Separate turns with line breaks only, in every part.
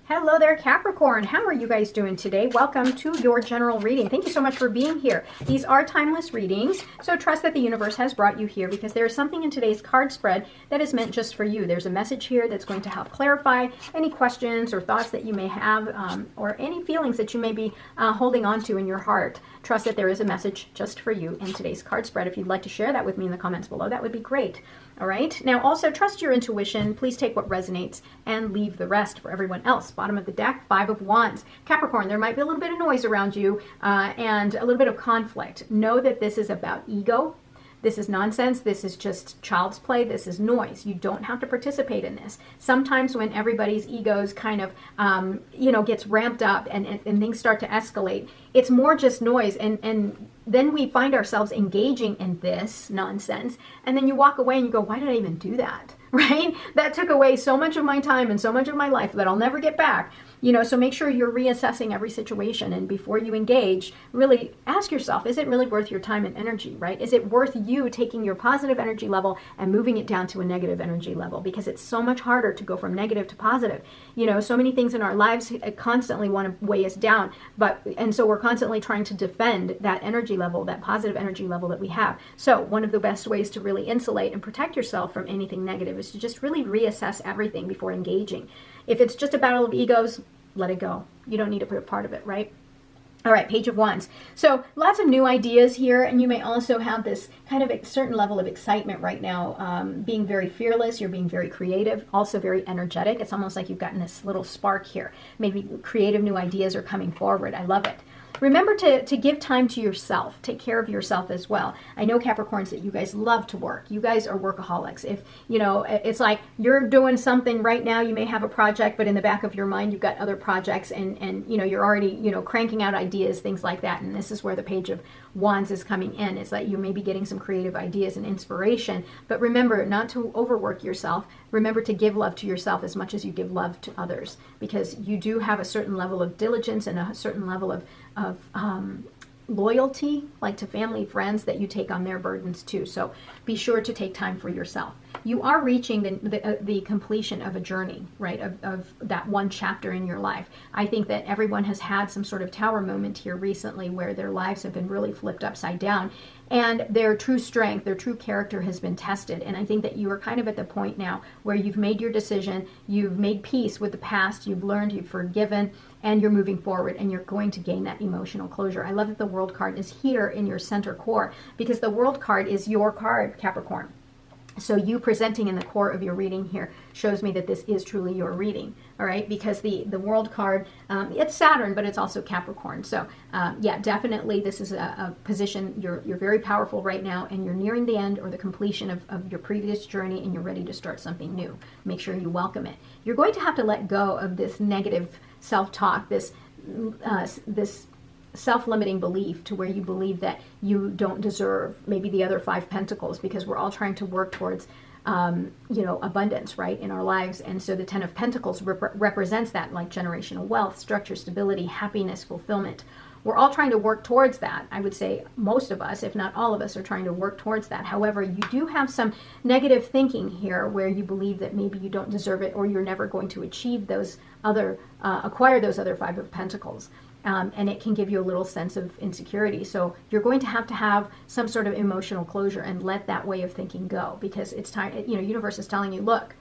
Hello there, Capricorn. How are you guys doing today? Welcome to your general reading. Thank you so much for being here. These are timeless readings, so trust that the universe has brought you here because there is something in today's card spread that is meant just for you. There's a message here that's going to help clarify any questions or thoughts that you may have or any feelings that you may be holding on to in your heart. Trust that there is a message just for you in today's card spread. If you'd like to share that with me in the comments below, that would be great. All right. Now, also trust your intuition. Please take what resonates and leave the rest for everyone else. Bottom of the deck, 5 of Wands. Capricorn, there might be a little bit of noise around you and a little bit of conflict. Know that this is about ego. This is nonsense. This is just child's play. This is noise. You don't have to participate in this. Sometimes when everybody's egos kind of, gets ramped up and things start to escalate, it's more just noise. And then we find ourselves engaging in this nonsense. And then you walk away and you go, why did I even do that? Right? That took away so much of my time and so much of my life that I'll never get back. So make sure you're reassessing every situation. And before you engage, really ask yourself, is it really worth your time and energy, right? Is it worth you taking your positive energy level and moving it down to a negative energy level? Because it's so much harder to go from negative to positive. So many things in our lives constantly want to weigh us down. And so we're constantly trying to defend that energy level, that positive energy level that we have. So one of the best ways to really insulate and protect yourself from anything negative is to just really reassess everything before engaging. If it's just a battle of egos, let it go. You don't need to be a part of it, right? All right, Page of Wands. So lots of new ideas here, and you may also have this kind of a certain level of excitement right now, being very fearless. You're being very creative, also very energetic. It's almost like you've gotten this little spark here. Maybe creative new ideas are coming forward. I love it. Remember to give time to yourself. Take care of yourself as well. I know, Capricorns, that you guys love to work. You guys are workaholics. If, it's like you're doing something right now, you may have a project, but in the back of your mind, you've got other projects and you're already, cranking out ideas, things like that. And this is where the Page of Wands is coming in. It's like you may be getting some creative ideas and inspiration, but remember not to overwork yourself. Remember to give love to yourself as much as you give love to others, because you do have a certain level of diligence and a certain level of loyalty, like to family, friends, that you take on their burdens too. So be sure to take time for yourself. You are reaching the completion of a journey, right, of that one chapter in your life. I think that everyone has had some sort of tower moment here recently where their lives have been really flipped upside down and their true strength, their true character has been tested. And I think that you are kind of at the point now where you've made your decision, you've made peace with the past, you've learned, you've forgiven, and you're moving forward and you're going to gain that emotional closure. I love that the World card is here in your center core, because the World card is your card, Capricorn. So you presenting in the core of your reading here shows me that this is truly your reading, all right? Because the World card, it's Saturn, but it's also Capricorn. So yeah, definitely this is a position, you're very powerful right now, and you're nearing the end or the completion of your previous journey, and you're ready to start something new. Make sure you welcome it. You're going to have to let go of this negative self-talk, this self-limiting belief to where you believe that you don't deserve maybe the other 5 pentacles, because we're all trying to work towards abundance, right, in our lives. And so the 10 of Pentacles represents that, like generational wealth, structure, stability, happiness, fulfillment. We're all trying to work towards that. I would say most of us, if not all of us, are trying to work towards that. However, you do have some negative thinking here where you believe that maybe you don't deserve it, or you're never going to achieve those other, acquire those other 5 of Pentacles. And it can give you a little sense of insecurity. So you're going to have some sort of emotional closure and let that way of thinking go, because it's time, universe is telling you, look,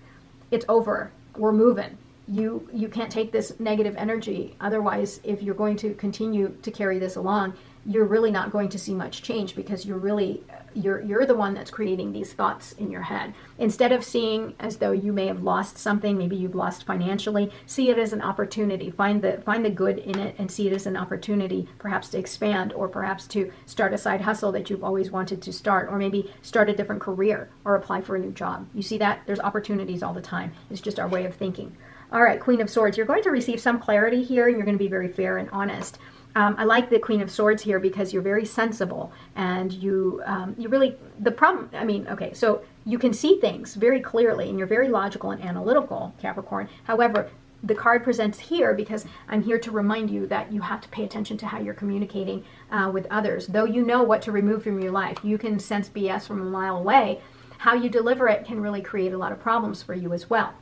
it's over. We're moving. You can't take this negative energy. Otherwise, if you're going to continue to carry this along, you're really not going to see much change, because you're the one that's creating these thoughts in your head. Instead of seeing as though you may have lost something, maybe you've lost financially, see it as an opportunity. Find the good in it and see it as an opportunity, perhaps to expand, or perhaps to start a side hustle that you've always wanted to start, or maybe start a different career or apply for a new job. You see that? There's opportunities all the time. It's just our way of thinking. All right, Queen of Swords. You're going to receive some clarity here, and you're going to be very fair and honest. I like the Queen of Swords here because you're very sensible, and you really, the problem, okay, so you can see things very clearly, and you're very logical and analytical, Capricorn. However, the card presents here because I'm here to remind you that you have to pay attention to how you're communicating with others. Though you know what to remove from your life, you can sense BS from a mile away. How you deliver it can really create a lot of problems for you as well.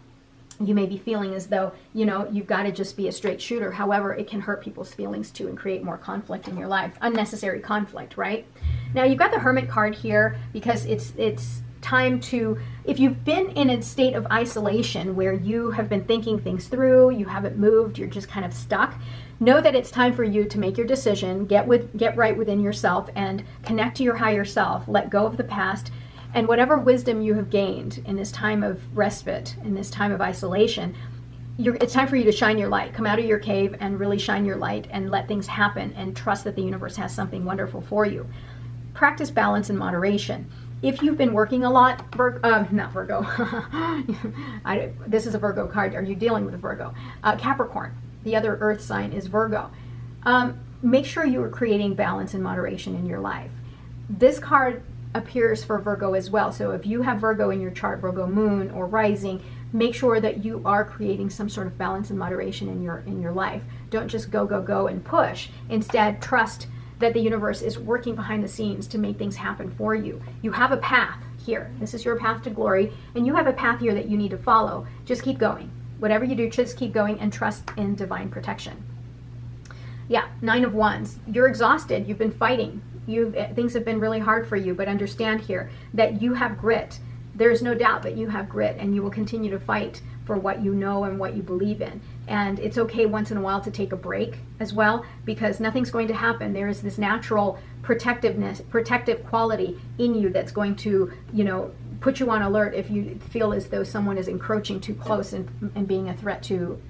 You may be feeling as though, you've got to just be a straight shooter. However, it can hurt people's feelings too and create more conflict in your life. Unnecessary conflict, right? Now, you've got the Hermit card here because it's time to, if you've been in a state of isolation where you have been thinking things through, you haven't moved, you're just kind of stuck, know that it's time for you to make your decision, get right within yourself and connect to your higher self, let go of the past, and whatever wisdom you have gained in this time of respite, in this time of isolation, it's time for you to shine your light. Come out of your cave and really shine your light and let things happen and trust that the universe has something wonderful for you. Practice balance and moderation. If you've been working a lot, not Virgo, this is a Virgo card. Are you dealing with a Virgo? Capricorn, the other earth sign is Virgo. Make sure you are creating balance and moderation in your life. This card appears for Virgo as well. So if you have Virgo in your chart, Virgo moon or rising, make sure that you are creating some sort of balance and moderation in your life. Don't just go and push. Instead, trust that the universe is working behind the scenes to make things happen for you. You have a path here. This is your path to glory, and you have a path here that you need to follow. Just keep going. Whatever you do, just keep going and trust in divine protection. Yeah, 9 of Wands. You're exhausted. You've been fighting. Things have been really hard for you, but understand here that you have grit. There's no doubt that you have grit, and you will continue to fight for what you know and what you believe in. And it's okay once in a while to take a break as well, because nothing's going to happen. There is this natural protective quality in you that's going to, put you on alert if you feel as though someone is encroaching too close and being a threat to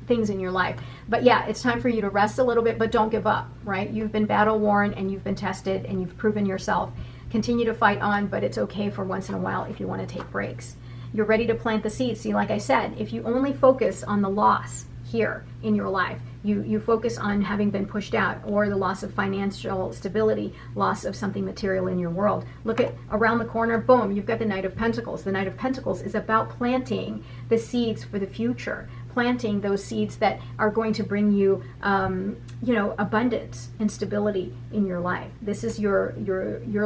things in your life. But yeah, it's time for you to rest a little bit, but don't give up, right? You've been battle worn and you've been tested and you've proven yourself. Continue to fight on, but it's okay for once in a while if you want to take breaks. You're ready to plant the seeds. See, like I said, if you only focus on the loss here in your life, you focus on having been pushed out or the loss of financial stability, loss of something material in your world. Look at around the corner, boom, you've got the Knight of Pentacles. The Knight of Pentacles is about planting the seeds for the future, planting those seeds that are going to bring you, abundance and stability in your life. This is you're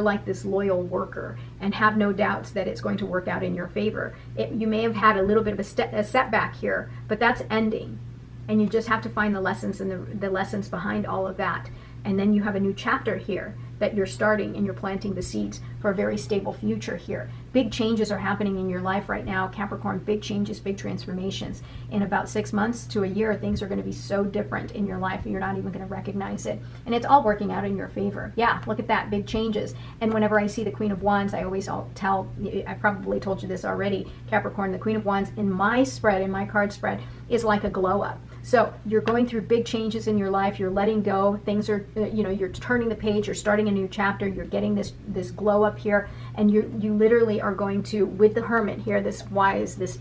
like this loyal worker, and have no doubts that it's going to work out in your favor. You may have had a little bit of a setback here, but that's ending. And you just have to find the lessons and the lessons behind all of that. And then you have a new chapter here that you're starting, and you're planting the seeds for a very stable future here. Big changes are happening in your life right now, Capricorn. Big changes, big transformations. In about 6 months to a year, things are going to be so different in your life, and you're not even going to recognize it. And it's all working out in your favor. Yeah, look at that, big changes. And whenever I see the Queen of Wands, I always tell, I probably told you this already, Capricorn, the Queen of Wands in my card spread, is like a glow up. So you're going through big changes in your life. You're letting go. Things are, you're turning the page. You're starting a new chapter. You're getting this glow up here, and you literally are going to, with the Hermit here, this wise, this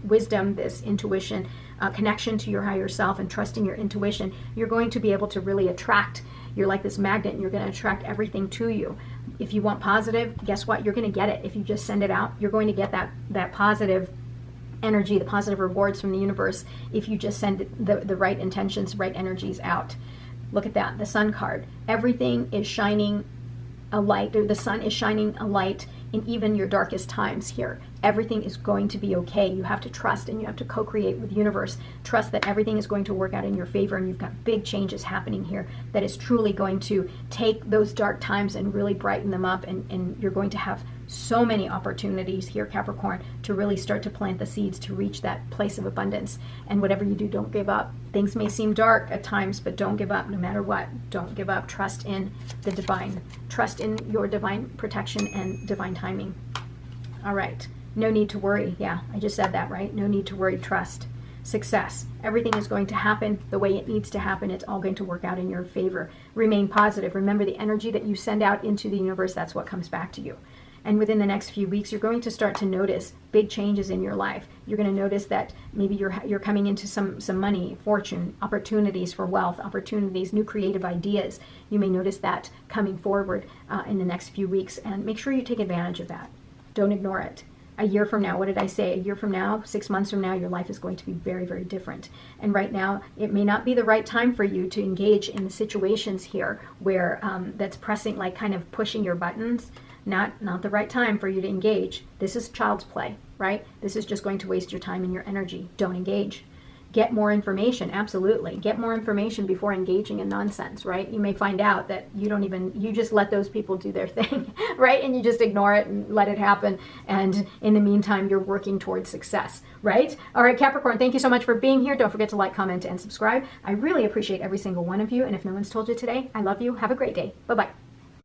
wisdom, this intuition, connection to your higher self, and trusting your intuition. You're going to be able to really attract. You're like this magnet, and you're going to attract everything to you. If you want positive, guess what? You're going to get it. If you just send it out, you're going to get that positive energy, the positive rewards from the universe, if you just send the right intentions, right energies out. Look at that, the Sun card. Everything is shining a light. The sun is shining a light in even your darkest times here. Everything is going to be okay. You have to trust, and you have to co-create with the universe. Trust that everything is going to work out in your favor, and you've got big changes happening here that is truly going to take those dark times and really brighten them up, and you're going to have so many opportunities here, Capricorn, to really start to plant the seeds to reach that place of abundance. And whatever you do, don't give up. Things may seem dark at times, but don't give up no matter what. Don't give up. Trust in the divine. Trust in your divine protection and divine timing. All right. No need to worry. Yeah, I just said that, right? No need to worry. Trust. Success. Everything is going to happen the way it needs to happen. It's all going to work out in your favor. Remain positive. Remember, the energy that you send out into the universe, that's what comes back to you. And within the next few weeks, you're going to start to notice big changes in your life. You're going to notice that maybe you're coming into some money, fortune, opportunities for wealth, opportunities, new creative ideas. You may notice that coming forward in the next few weeks, and make sure you take advantage of that. Don't ignore it. A year from now, what did I say? A year from now, 6 months from now, your life is going to be very, very different. And right now, it may not be the right time for you to engage in the situations here where that's pressing, like kind of pushing your buttons. Not the right time for you to engage. This is child's play. right? This is just going to waste your time and your energy. Don't engage. Get more information. Absolutely. Get more information before engaging in nonsense, right? You may find out that you just let those people do their thing, right? And you just ignore it and let it happen. And in the meantime, you're working towards success, right? All right, Capricorn, thank you so much for being here. Don't forget to like, comment, and subscribe. I really appreciate every single one of you. And if no one's told you today, I love you. Have a great day. Bye-bye.